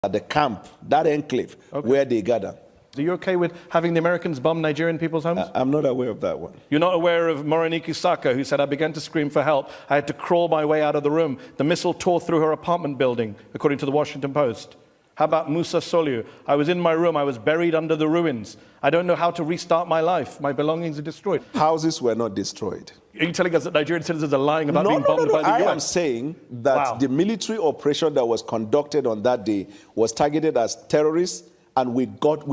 at the camp, that enclave, where they gather. Are you okay with having the Americans bomb Nigerian people's homes? I'm not aware of that one. You're not aware of Morenike Saka, who said, I began to scream for help. I had to crawl my way out of the room. The missile tore through her apartment building, according to the Washington Post. How about Musa Soliu? I was in my room. I was buried under the ruins. I don't know how to restart my life. My belongings are destroyed. Houses were not destroyed. Are you telling us that Nigerian citizens are lying about being bombed by the US? I am saying that the military operation that was conducted on that day was targeted as terrorists, and we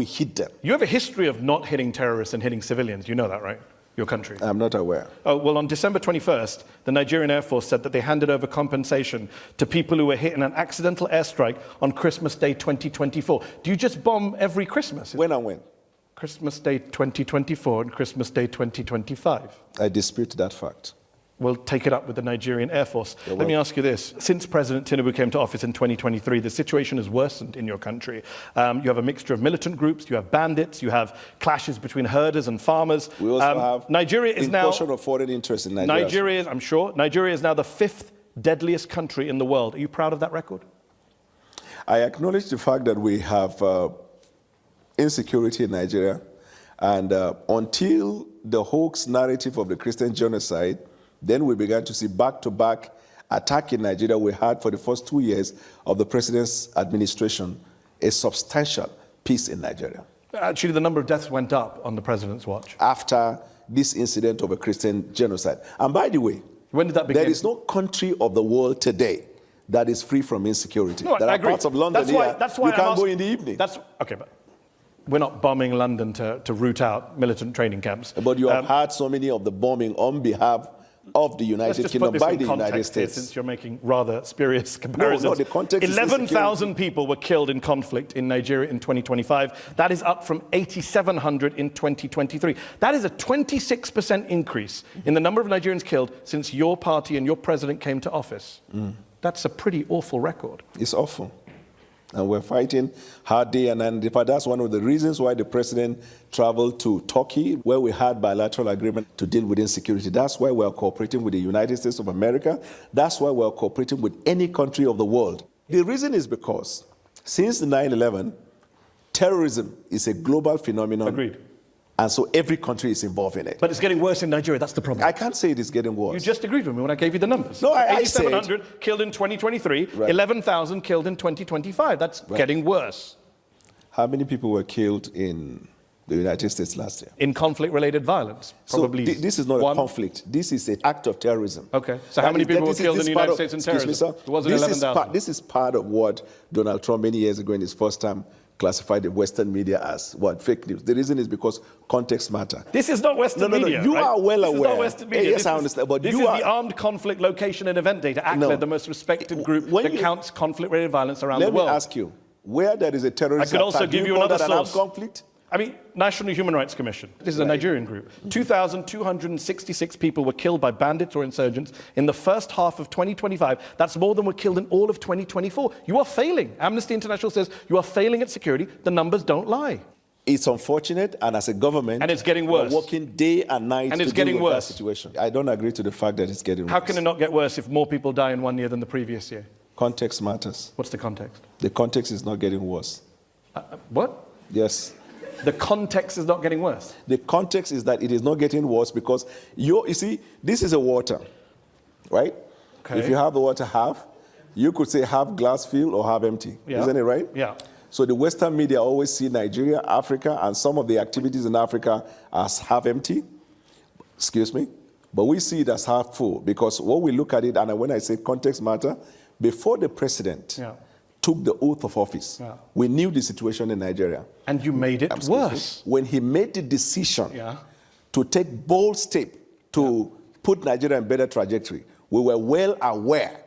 hit them. You have a history of not hitting terrorists and hitting civilians. You know that, right? Your country. I'm not aware. Oh, well, on December 21st, the Nigerian Air Force said that they handed over compensation to people who were hit in an accidental airstrike on Christmas Day 2024. Do you just bomb every Christmas? When and when? Christmas Day 2024 and Christmas Day 2025. I dispute that fact. We'll take it up with the Nigerian Air Force. Let me ask you this. Since President Tinubu came to office in 2023, the situation has worsened in your country. You have a mixture of militant groups, you have bandits, you have clashes between herders and farmers. We also have Nigeria is now incursion of foreign interest in Nigeria. Nigeria is now the 5th deadliest country in the world. Are you proud of that record? I acknowledge the fact that we have insecurity in Nigeria, and until the hoax narrative of the Christian genocide, then we began to see back-to-back attack in Nigeria. We had, for the first 2 years of the president's administration, a substantial peace in Nigeria. Actually, the number of deaths went up on the president's watch. After this incident of a Christian genocide. And by the way, when did that begin? There is no country of the world today that is free from insecurity. No, there I are agree. parts of London you can't go in the evening. Okay, but we're not bombing London to root out militant training camps. But you have had so many of the bombing on behalf of the United Kingdom by the United States. Since you're making rather spurious comparisons. No, the context 11,000 people were killed in conflict in Nigeria in 2025. That is up from 8,700 in 2023. That is a 26% increase in the number of Nigerians killed since your party and your president came to office. That's a pretty awful record. It's awful. And we're fighting hard day and night. But that's one of the reasons why the president traveled to Turkey, where we had bilateral agreement to deal with insecurity. That's why we're cooperating with the United States of America. That's why we're cooperating with any country of the world. The reason is because since 9/11, terrorism is a global phenomenon. Agreed. And so every country is involved in it. But it's getting worse in Nigeria, that's the problem. I can't say it is getting worse. You just agreed with me when I gave you the numbers. No, I 8,700 killed in 2023, 11,000 killed in 2025. That's getting worse. How many people were killed in the United States last year? In conflict-related violence, probably. So this is not a conflict. This is an act of terrorism. Okay. So how many people were killed in the United States in terrorism? Excuse me, sir. It wasn't 11,000. This is part of what Donald Trump, many years ago in his first term, classified the Western media as what? Fake news. The reason is because context matter. This is not Western media. You are well aware. This is not Western media. Yes, I understand. But this is the Armed Conflict Location and Event Data, ACLED, the most respected group that counts conflict-related violence around the world. Let me ask you, where there is a terrorist attack, I could also give you another source. Conflict? I mean, National Human Rights Commission. This is a Nigerian group. 2,266 people were killed by bandits or insurgents in the first half of 2025. That's more than were killed in all of 2024. You are failing. Amnesty International says you are failing at security. The numbers don't lie. It's unfortunate, and as a government, and it's getting worse. We're working day and night and it's to getting deal with worse. That situation. I don't agree to the fact that it's getting worse. How can it not get worse if more people die in 1 year than the previous year? Context matters. What's the context? The context is not getting worse. What? Yes. The context is not getting worse. The context is that it is not getting worse because you see, this is a water, right? Okay. If you have the water half, you could say half glass filled or half empty. Yeah. Isn't it right? Yeah. So the Western media always see Nigeria, Africa, and some of the activities in Africa as half empty. Excuse me. But we see it as half full because when we look at it, and when I say context matter, before the president took the oath of office, we knew the situation in Nigeria. And you made it worse. When he made the decision to take bold step to put Nigeria in better trajectory, we were well aware